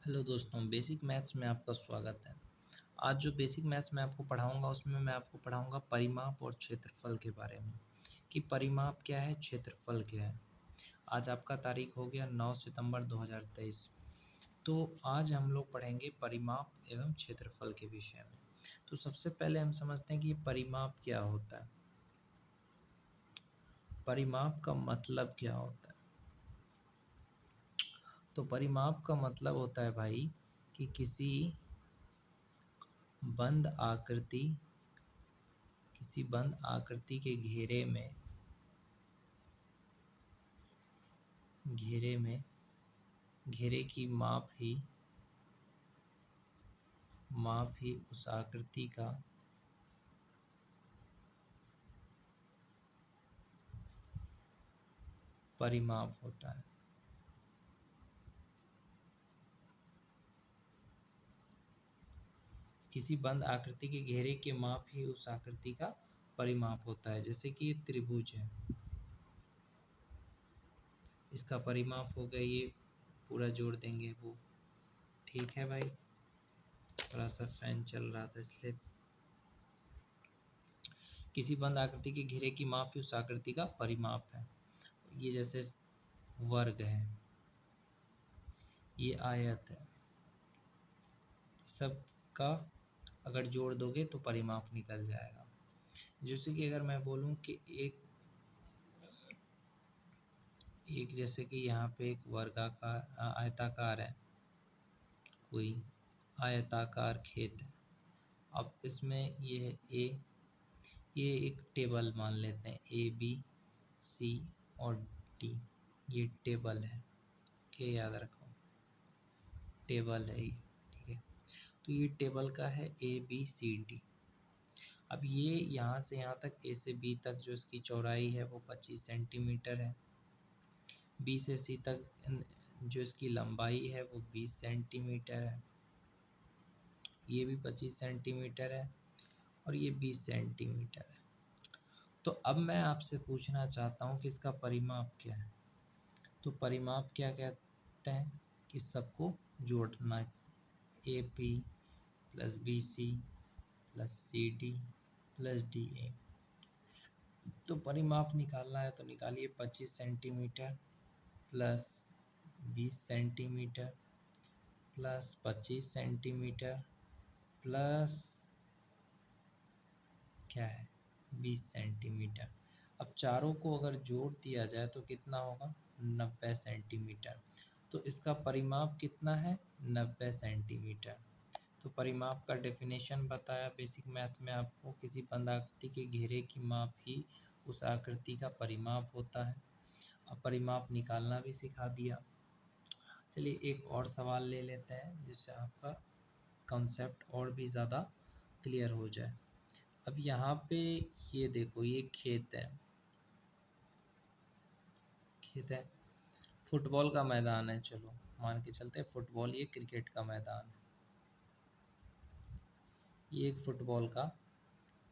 Hello दोस्तों, basic maths में आपका स्वागत है। आज जो बेसिक मैथ्स मैं आपको पढ़ाऊँगा उसमें मैं आपको पढ़ाऊँगा परिमाप और क्षेत्रफल के बारे में, कि परिमाप क्या है, क्षेत्रफल क्या है। आज आपका तारीख हो गया 9 सितंबर 2023। तो आज हम लोग पढ़ेंगे परिमाप एवं क्षेत्रफल के विषय में। तो सबसे पहले हम समझते हैं कि ये परिमाप क्या होता है। परिमाप का मतलब क्या होता है? तो परिमाप का मतलब होता है भाई कि किसी बंद आकृति के घेरे की माप ही उस आकृति का परिमाप होता है। किसी बंद आकृति के घेरे के माप ही उस आकृति का परिमाप होता है। जैसे कि ये त्रिभुज है, इसका परिमाप हो गया, ये पूरा जोड़ देंगे वो। ठीक है भाई, थोड़ा सा फैन चल रहा था इसलिए। किसी बंद आकृति के घेरे की माप ही उस आकृति का परिमाप है। ये जैसे वर्ग है, ये आयत है, सबका अगर जोड़ दोगे तो परिमाप निकल जाएगा। जैसे कि अगर मैं बोलूं कि एक जैसे कि यहाँ पे एक वर्गाकार आयताकार है, कोई आयताकार खेत है। अब इसमें ये है ये एक टेबल मान लेते हैं, ए बी सी और डी, ये टेबल है। क्या याद रखो, टेबल है ये। ठीक है, तो ये टेबल का है ए बी सी डी। अब ये यहाँ से यहाँ तक, ए से बी तक जो इसकी चौड़ाई है वो 25 सेंटीमीटर है। बी से सी तक जो इसकी लंबाई है वो 20 सेंटीमीटर है। ये भी 25 सेंटीमीटर है और ये 20 सेंटीमीटर है। तो अब मैं आपसे पूछना चाहता हूँ कि इसका परिमाप क्या है। तो परिमाप क्या कहते हैं कि सबको जोड़ना, A P plus B C plus C D plus D A. तो परिमाप निकालना है तो निकालिए, 25 centimetre plus 20 centimetre plus 25 centimetre plus क्या है 20 सेंटीमीटर। अब चारों को अगर जोड़ दिया जाए तो कितना होगा, 90 सेंटीमीटर। तो इसका परिमाप कितना है, 90 सेंटीमीटर। तो परिमाप का डेफिनेशन बताया बेसिक मैथ में आपको, किसी बंद आकृति के घेरे की माप ही उस आकृति का परिमाप होता है। अब परिमाप निकालना भी सिखा दिया। चलिए एक और सवाल ले लेते हैं जिससे आपका कंसेप्ट और भी ज़्यादा क्लियर हो जाए। अब यहाँ पे ये देखो, ये खेत है, फुटबॉल का मैदान है। चलो मान के चलते हैं फुटबॉल, ये क्रिकेट का मैदान है। ये एक फुटबॉल का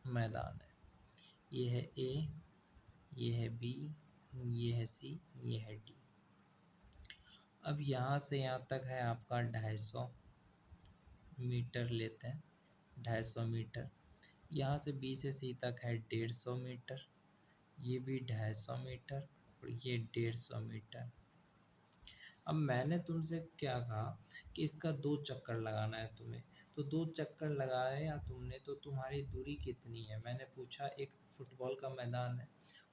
मैदान है। ये है ए, ये है बी, ये है सी, ये है डी। अब यहाँ से यहाँ तक है आपका 250 मीटर लेते हैं, 250 मीटर। यहाँ से बी से सी तक है 150 मीटर, ये भी 250 मीटर और ये 150 मीटर। अब मैंने तुमसे क्या कहा कि इसका 2 चक्कर लगाना है तुम्हें। तो 2 चक्कर लगाया तुमने तो तुम्हारी दूरी कितनी है। मैंने पूछा एक फुटबॉल का मैदान है,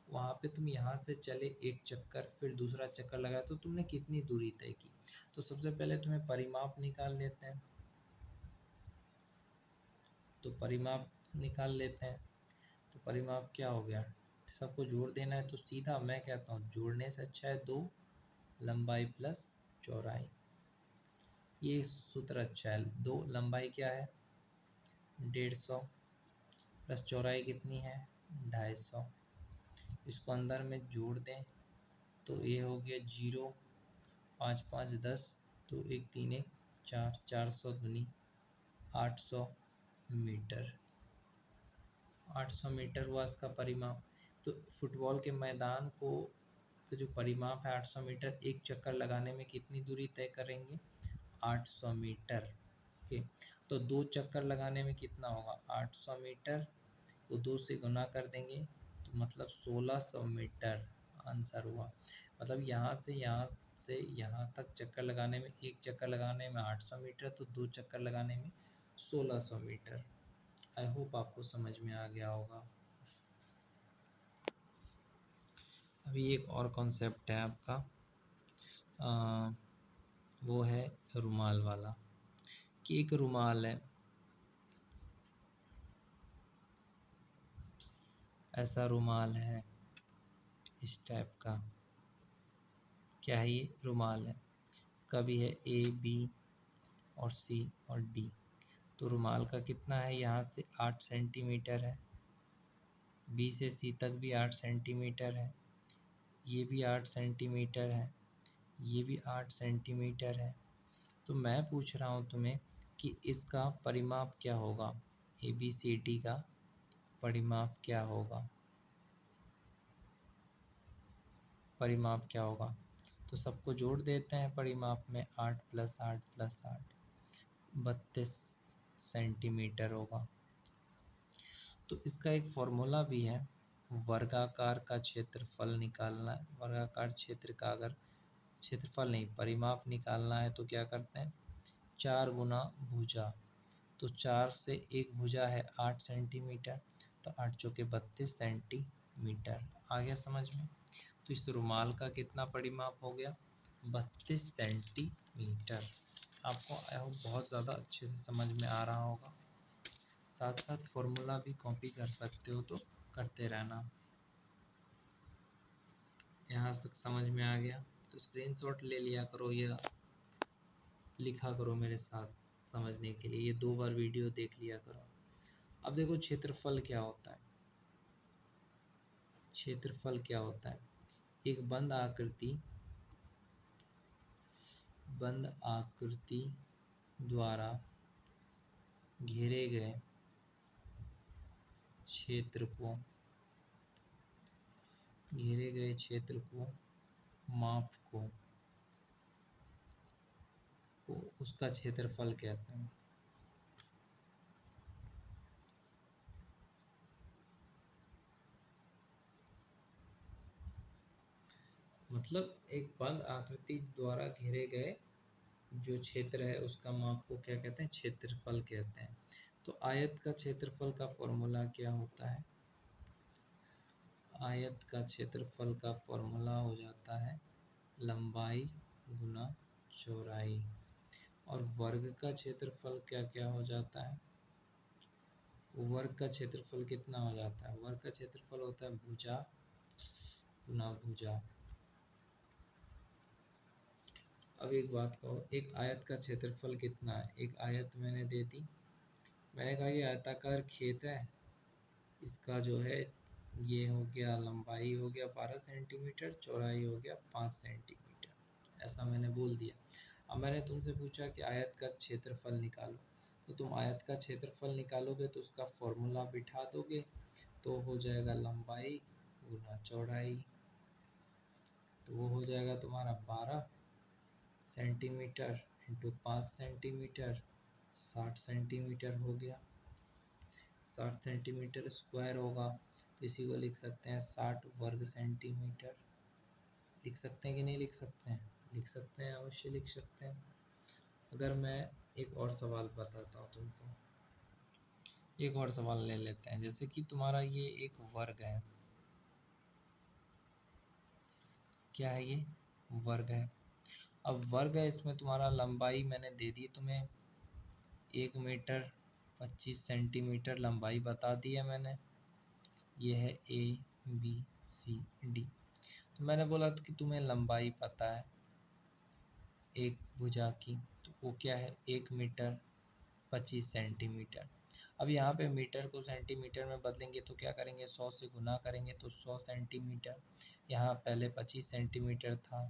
वहाँ पे तुम यहाँ से चले एक चक्कर, फिर दूसरा चक्कर लगाया, तो तुमने कितनी दूरी तय की। तो सबसे पहले तुम्हें परिमाप निकाल लेते हैं। तो परिमाप निकाल लेते हैं। तो परिमाप क्या हो गया, सबको जोड़ देना है। तो सीधा मैं कहता हूँ जोड़ने से अच्छा है 2 लंबाई प्लस चौड़ाई। ये सूत्र अच्छा है। 2 लंबाई क्या है 150 प्लस चौड़ाई कितनी है 250। इसको अंदर में जोड़ दें तो ये हो गया 0, 5 5 10, तो 1 3 1 4, 400 दूनी 800 मीटर। 800 मीटर हुआ इसका परिमाप। तो फुटबॉल के मैदान को का जो परिमाप है 800 मीटर, एक चक्कर लगाने में कितनी दूरी तय करेंगे, 800 मीटर। ओके, तो 2 चक्कर लगाने में कितना होगा? 800 मीटर को 2 से गुना कर देंगे तो मतलब 1600 मीटर आंसर हुआ। मतलब यहाँ तक चक्कर लगाने में, एक चक्कर लगाने में 800 मीटर, तो 2 चक्कर लगाने में 1600 मीटर। आई होप आपको समझ में आ गया होगा। अभी एक और कॉन्सेप्ट है आपका, वो है रुमाल वाला। कि एक रुमाल है, ऐसा रुमाल है इस टाइप का। क्या है ये? रुमाल है। इसका भी है ए, बी और सी और डी। तो रुमाल का कितना है? यहाँ से 8 सेंटीमीटर है, बी से सी तक भी 8 सेंटीमीटर है, ये भी 8 सेंटीमीटर है, ये भी 8 सेंटीमीटर है। तो मैं पूछ रहा हूँ तुम्हें कि इसका परिमाप क्या होगा? ए बी सी डी का परिमाप क्या होगा? परिमाप क्या होगा? तो सबको जोड़ देते हैं परिमाप में। 8 + 8 + 8 32 सेंटीमीटर होगा। तो इसका एक फॉर्मूला भी है, वर्गाकार का क्षेत्रफल निकालना है। वर्गाकार क्षेत्र का अगर क्षेत्रफल नहीं, परिमाप निकालना है तो क्या करते हैं? 4 गुना भुजा। तो 4 से एक भुजा है 8 सेंटीमीटर, तो 8 चौके 32 सेंटीमीटर। आ गया समझ में? तो इस रुमाल का कितना परिमाप हो गया? 32 सेंटीमीटर। आपको बहुत ज़्यादा अच्छे से समझ में आ रहा होगा। साथ साथ फॉर्मूला भी कॉपी कर सकते हो तो करते रहना। यहाँ तक समझ में आ गया तो स्क्रीनशॉट ले लिया करो या लिखा करो मेरे साथ समझने के लिए। ये 2 बार वीडियो देख लिया करो। अब देखो क्षेत्रफल क्या होता है। क्षेत्रफल क्या होता है? एक बंद आकृति द्वारा घेरे गए क्षेत्र को माप को उसका क्षेत्रफल कहते हैं। मतलब एक बंद आकृति द्वारा घेरे गए जो क्षेत्र है उसका माप को क्या कहते हैं? क्षेत्रफल कहते हैं। तो आयत का क्षेत्रफल का फॉर्मूला क्या होता है? आयत का क्षेत्रफल का फॉर्मूला हो जाता है लंबाई गुना चौड़ाई। और वर्ग का क्षेत्रफल क्या क्या हो जाता है? वर्ग का क्षेत्रफल कितना हो जाता है? वर्ग का क्षेत्रफल होता है भुजा गुना भुजा। अब एक बात कहो, एक आयत का क्षेत्रफल कितना है? एक आयत मैंने दे दी, मैंने कहा ये आयताकार खेत है, इसका जो है ये हो गया, लंबाई हो गया 12 सेंटीमीटर, चौड़ाई हो गया 5 सेंटीमीटर, ऐसा मैंने बोल दिया। अब मैंने तुमसे पूछा कि आयत का क्षेत्रफल निकालो, तो तुम आयत का क्षेत्रफल निकालोगे तो उसका फॉर्मूला बिठा दोगे, तो हो जाएगा लंबाई गुना चौड़ाई, तो वो हो जाएगा तुम्हारा 12 सेंटीमीटर इंटू 5 सेंटीमीटर, 60 सेंटीमीटर हो गया। 60 सेंटीमीटर स्क्वायर होगा, तो इसी को लिख सकते हैं 60 वर्ग सेंटीमीटर। लिख सकते हैं कि नहीं लिख सकते हैं? लिख सकते हैं, अवश्य लिख सकते हैं। अगर मैं एक और सवाल बताता हूँ तुमको, एक और सवाल ले लेते हैं। जैसे कि तुम्हारा ये एक वर्ग है, क्या है ये? वर्ग है। अब वर्ग है, इसमें तुम्हारा लंबाई मैंने दे दी तुम्हें 1 मीटर 25 सेंटीमीटर लंबाई बता दी है मैंने। ये है ए बी सी डी। तो मैंने बोला कि तुम्हें लंबाई पता है एक भुजा की, तो वो क्या है? 1 मीटर 25 सेंटीमीटर। अब यहाँ पे मीटर को सेंटीमीटर में बदलेंगे तो क्या करेंगे? 100 से गुना करेंगे तो 100 सेंटीमीटर। यहाँ पहले 25 सेंटीमीटर था,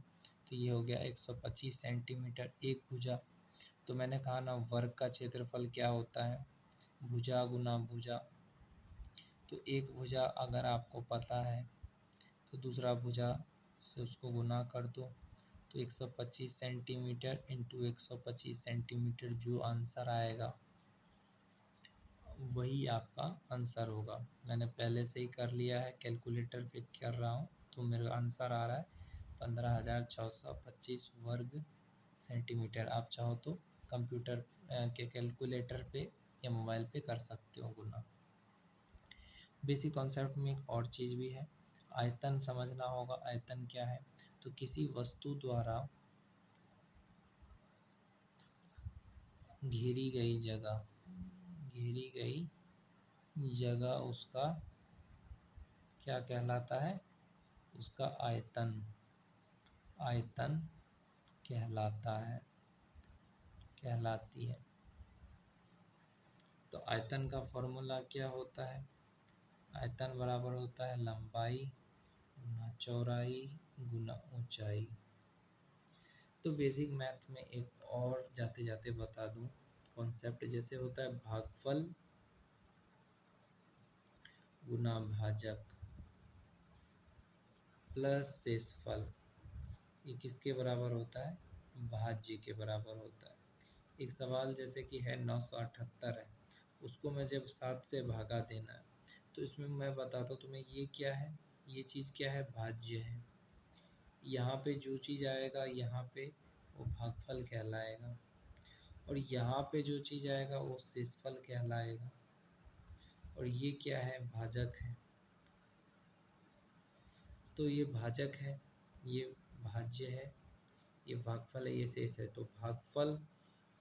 तो ये हो गया 125 सेंटीमीटर एक भुजा। तो मैंने कहा ना, वर्ग का क्षेत्रफल क्या होता है? भुजा गुना भुजा। तो एक भुजा अगर आपको पता है तो दूसरा भुजा से उसको गुना कर दो, तो 125 सेंटीमीटर इंटू 125 सेंटीमीटर जो आंसर आएगा वही आपका आंसर होगा। मैंने पहले से ही कर लिया है, कैलकुलेटर पे कर रहा हूँ, तो मेरा आंसर आ रहा है 15,625 वर्ग सेंटीमीटर। आप चाहो तो कंप्यूटर के कैलकुलेटर पे या मोबाइल पे कर सकते हो गुना। बेसिक कॉन्सेप्ट में एक और चीज़ भी है, आयतन समझना होगा। आयतन क्या है? तो किसी वस्तु द्वारा घेरी गई जगह उसका क्या कहलाता है? उसका आयतन कहलाती है। तो आयतन का फॉर्मूला क्या होता है? आयतन बराबर होता है लंबाई गुना चौड़ाई गुना ऊंचाई। तो बेसिक मैथ में एक और जाते जाते बता दूं कॉन्सेप्ट, जैसे होता है भागफल गुना भाजक प्लस शेषफल, ये किसके बराबर होता है? भाज्य के बराबर होता है। एक सवाल जैसे कि है 978 है, उसको मैं जब 7 से भागा देना है, तो इसमें मैं बताता हूँ तुम्हें ये क्या है, ये चीज़ क्या है? भाज्य है। यहाँ पे जो चीज़ आएगा यहाँ पे वो भागफल कहलाएगा, और यहाँ पे जो चीज़ आएगा वो शेषफल कहलाएगा, और ये क्या है? भाजक है। तो ये भाजक है, ये भाज्य है, ये भागफल है, ये शेष है। तो भागफल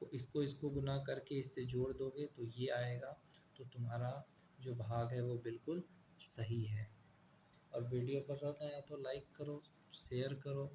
को इसको गुना करके इससे जोड़ दोगे तो ये आएगा। तो तुम्हारा जो भाग है वो बिल्कुल सही है। और वीडियो पसंद आया तो लाइक करो, शेयर करो।